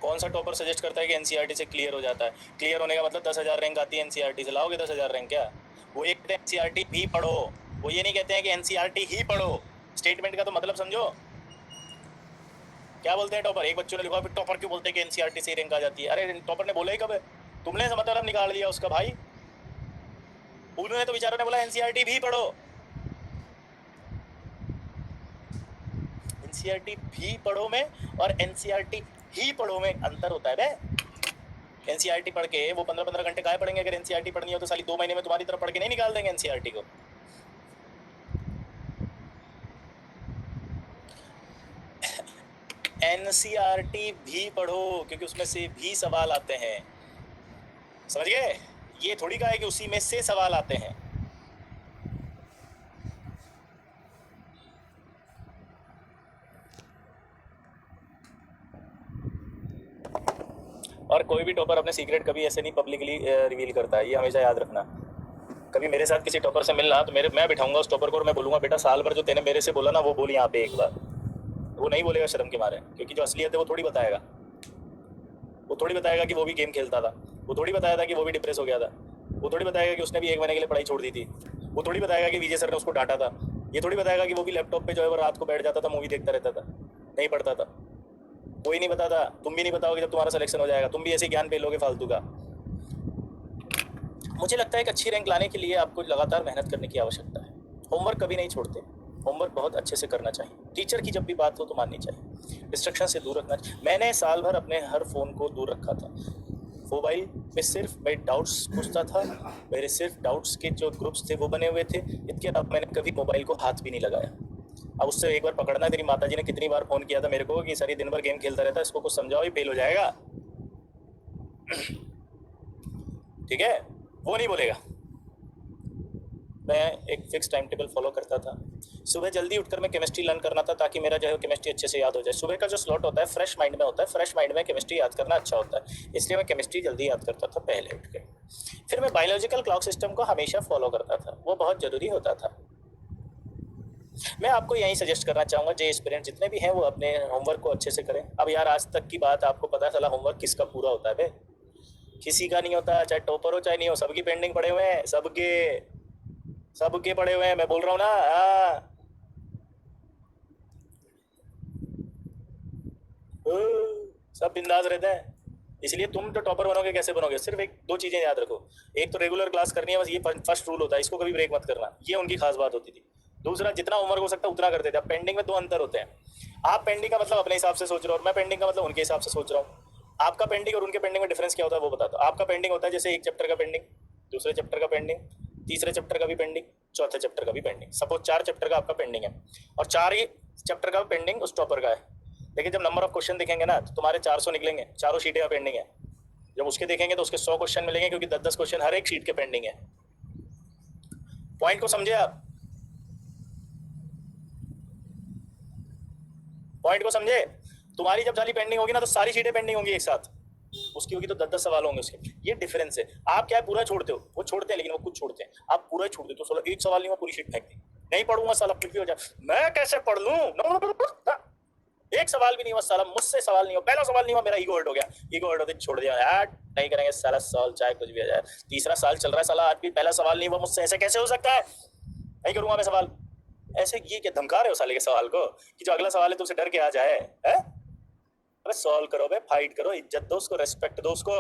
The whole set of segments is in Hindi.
कौन सा टॉपर सजेस्ट करता है कि एनसीईआरटी से क्लियर हो जाता है? क्लियर होने का मतलब 10,000 रैंक आती है एनसीईआरटी से, लाओगे 10,000 रैंक क्या? वो ये कहते हैं एनसीईआरटी भी पढ़ो, वो ये नहीं कहते हैं कि एनसीईआरटी ही पढ़ो। स्टेटमेंट का तो मतलब समझो। क्या बोलते हैं टॉपर? एक बच्चों ने लिखा फिर टॉपर क्यों बोलते हैं कि एनसीईआरटी से रैंक आ जाती है? अरे टॉपर ने बोला ही कब है? तुमने मतलब निकाल लिया उसका भाई। उन्होंने तो बेचारों ने बोला एनसीईआरटी भी पढ़ो। एनसीईआरटी भी पढ़ो में और एनसीईआरटी ही पढ़ो में अंतर होता है बे। एनसीईआरटी पढ़ के वो 15-15 घंटे काहे पढ़ेंगे? अगर एनसीईआरटी पढ़नी हो तो साली 2 महीने में तुम्हारी तरफ पढ़ के नहीं निकाल देंगे एनसीईआरटी को। एनसीईआरटी भी पढ़ो क्योंकि उसमें से भी सवाल आते हैं, समझ गए? ये थोड़ी कहा है कि उसी में से सवाल आते हैं। और कोई भी टॉपर अपने सीक्रेट कभी ऐसे नहीं पब्लिकली रिवील करता है, ये हमेशा याद रखना। कभी मेरे साथ किसी टॉपर से मिलना तो मैं बिठाऊंगा उस टॉपर को और मैं बोलूंगा बेटा साल भर जो तेने मेरे से बोला ना वो बोल यहाँ पे एक बार। वो नहीं बोलेगा शर्म के मारे, क्योंकि जो असलियत है वो थोड़ी बताएगा। वो थोड़ी बताएगा कि वो भी गेम खेलता था, वो थोड़ी बताया था कि वो भी डिप्रेस हो गया था, वो थोड़ी बताएगा कि उसने भी 1 महीने के लिए पढ़ाई छोड़ दी थी, वो थोड़ी बताएगा कि विजय सर ने उसको डांटा था, ये थोड़ी बताएगा कि वो भी लैपटॉप पे जो है वो रात को बैठ जाता था मूवी देखता रहता था, नहीं पढ़ता था। कोई नहीं बताता, तुम भी नहीं बताओगे। जब तुम्हारा सिलेक्शन हो जाएगा तुम भी ऐसे ज्ञान पे लोगे फालतू का। मुझे लगता है कि अच्छी रैंक लाने के लिए आपको लगातार मेहनत करने की आवश्यकता है। होमवर्क कभी नहीं छोड़ते, होमवर्क बहुत अच्छे से करना चाहिए। टीचर की जब भी बात हो तो माननी चाहिए, डिस्ट्रक्शन से दूर रखना चाहिए। मैंने साल भर अपने हर फ़ोन को दूर रखा था। मोबाइल पे सिर्फ मैं डाउट्स पूछता था, मेरे सिर्फ डाउट्स के जो ग्रुप्स थे वो बने हुए थे। इसके अलावा मैंने कभी मोबाइल को हाथ भी नहीं लगाया। अब उससे एक बार पकड़ना, तेरी माताजी ने कितनी बार फ़ोन किया था मेरे को कि सारी दिन भर गेम खेलता रहता है, इसको कुछ समझाओ, ये फेल हो जाएगा। ठीक है, वो नहीं बोलेगा। मैं एक फिक्स टाइम टेबल फॉलो करता था। सुबह जल्दी उठकर मैं केमिस्ट्री लर्न करना था ताकि मेरा जो है केमिस्ट्री अच्छे से याद हो जाए। सुबह का जो स्लॉट होता है फ्रेश माइंड में होता है, फ्रेश माइंड में केमिस्ट्री याद करना अच्छा होता है, इसलिए मैं केमिस्ट्री जल्दी याद करता था पहले उठ के। फिर मैं बायोलॉजिकल क्लॉक सिस्टम को हमेशा फॉलो करता था, वो बहुत ज़रूरी होता था। मैं आपको यही सजेस्ट करना चाहूँगा, जो एस्पिरेंट जितने भी हैं वो अपने होमवर्क को अच्छे से करें। अब यार आज तक की बात आपको पता चला होमवर्क किसका पूरा होता है बे? किसी का नहीं होता, चाहे टॉपर हो चाहे नहीं हो, सबकी पेंडिंग पड़े हुए हैं, सबके पड़े हुए हैं। मैं बोल रहा हूँ ना, हाँ। सब बिंदास रहते हैं। इसलिए तुम जो टॉपर बनोगे कैसे बनोगे? सिर्फ एक दो चीज़ें याद रखो। एक तो रेगुलर क्लास करनी है, बस ये फर्स्ट रूल होता है, इसको कभी ब्रेक मत करना, ये उनकी खास बात होती थी। दूसरा, जितना होमवर्क हो सकता है उतना करते थे। अब पेंडिंग में 2 अंतर होते हैं। आप पेंडिंग का मतलब अपने हिसाब से सोच रहे हो और मैं पेंडिंग का मतलब उनके हिसाब से सोच रहा हूँ। आपका पेंडिंग और उनके पेंडिंग में डिफरेंस क्या होता है वो बता दो। आपका पेंडिंग होता है जैसे एक चैप्टर का पेंडिंग, दूसरे चैप्टर का पेंडिंग, तीसरे चैप्टर का भी पेंडिंग, चौथे चैप्टर का भी पेंडिंग। सपोज 4 चैप्टर का आपका पेंडिंग है और 4 ही चैप्टर का पेंडिंग उस टॉपर का है। लेकिन जब नंबर ऑफ क्वेश्चन दिखेंगे ना तो तुम्हारे 400 निकलेंगे, चारों शीटें का पेंडिंग है। जब उसके देखेंगे तो उसके 100 क्वेश्चन मिलेंगे, क्योंकि 10-10 क्वेश्चन हर एक शीट के पेंडिंग है। पॉइंट को समझे आप? पॉइंट को समझे? तुम्हारी जब सारी पेंडिंग होगी ना तो सारी शीटें पेंडिंग होंगी एक साथ, उसकी होगी तो 10-10 सवाल होंगे उसके। ये डिफरेंस है। आप क्या है पूरा छोड़ते हो, वो छोड़ते हैं लेकिन वो कुछ छोड़ते हैं, आप पूरा छोड़ देते हो। साला एक सवाल नहीं हुआ पूरी शीट फेंक दी, नहीं पढ़ूंगा साला, कुछ भी हो जाए, मैं कैसे पढ़ लूं? एक सवाल भी नहीं हुआ साला, मुझसे सवाल नहीं हुआ, पहला सवाल नहीं हुआ, मेरा ईगो हर्ट हो गया। ईगो हर्ट होते छोड़ दिया यार, नहीं करेंगे साला सॉल्व, चाहे कुछ भी हो जाए। तीसरा साल चल रहा है साला, आज भी पहला सवाल नहीं हुआ मुझसे, ऐसे कैसे हो सकता है? नहीं करूंगा मैं सवाल। ऐसे ये क्या धमका रहे हो साले के सवाल को कि जो अगला सवाल है तुमसे डर के आ जाए? है? अबे सॉल्व करो बे, फाइट करो, इज्जत दो उसको, रेस्पेक्ट दो उसको।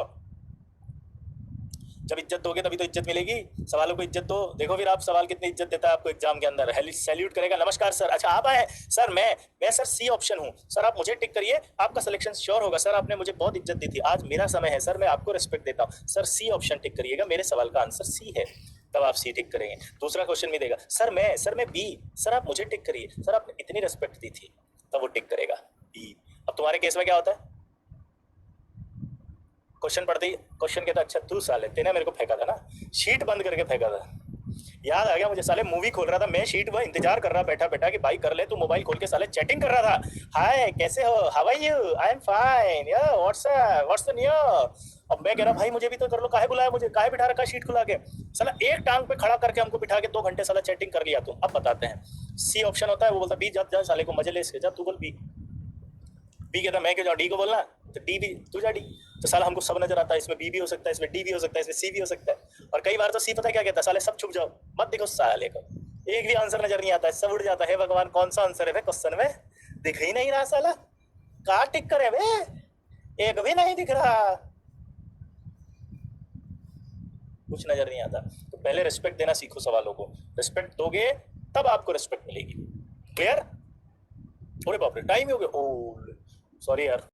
जब इज्जत दोगे तभी तो इज्जत मिलेगी। सवालों को इज्जत दो। देखो फिर आप सवाल कितनी इज्जत देता है आपको एग्जाम के अंदर। सैल्यूट करेगा, नमस्कार सर, अच्छा आप आए सर, मैं सर सी ऑप्शन हूँ सर, आप मुझे टिक करिए, आपका सिलेक्शन श्योर होगा सर, आपने मुझे बहुत इज्जत दी थी, आज मेरा समय है सर, मैं आपको रिस्पेक्ट देता हूँ सर, सी ऑप्शन टिक करिएगा, मेरे सवाल का आंसर सी है, तब आप सी टिक करेंगे। दूसरा क्वेश्चन भी देगा, सर मैं बी, सर आप मुझे टिक करिए, सर आपने इतनी रिस्पेक्ट दी थी, तब वो टिक करेगा बी। अब तुम्हारे केस में क्या होता है? क्वेश्चन पढ़ते ही क्वेश्चन कहता, अच्छा तू साले तेने मेरे को फेंका था ना, शीट बंद करके फेंका था, याद आ गया मुझे। साले मूवी खोल रहा था मैं, शीट वो इंतजार कर रहा बैठा बैठा कि भाई कर ले, तू मोबाइल खोल के साले चैटिंग कर रहा था। हाय कैसे हो, how are you, I am fine, या व्हाट्स द न्यू। अब मैं कह रहा भाई मुझे भी तो कर लो, काहे बुलाया मुझे, काहे बिठा रखा शीट खुला के? साला एक टांग पे खड़ा करके हमको बिठा के 2 घंटे साला चैटिंग कर लिया तुम। अब बताते हैं, सी ऑप्शन होता है, वो बोलता बी, जा साले को मजे ले इसके, जा तू बोल बी। बी कहता मैं क्यों जाऊँ, डी को बोलना, तो डी भी तू जा डी। तो साला हमको सब नजर आता है, इसमें बी भी हो सकता है, इसमें डी भी हो सकता है, इसमें सी भी हो सकता है। और कई बार तो सी पता है क्या कहता है, साले सब छुप जाओ, मत देखो साले को, एक भी आंसर नजर नहीं आता है, सब उड़ जाता है। भगवान कौन सा आंसर है क्वेश्चन में, दिख ही नहीं रहा साला, कहाँ टिक करे बे, एक भी नहीं दिख रहा, कुछ नजर नहीं आता। तो पहले रिस्पेक्ट देना सीखो सवालों को, रिस्पेक्ट दोगे तब आपको रिस्पेक्ट मिलेगी। क्लियर? अरे बाप रे टाइम ही हो गया, ओ सॉरी यार।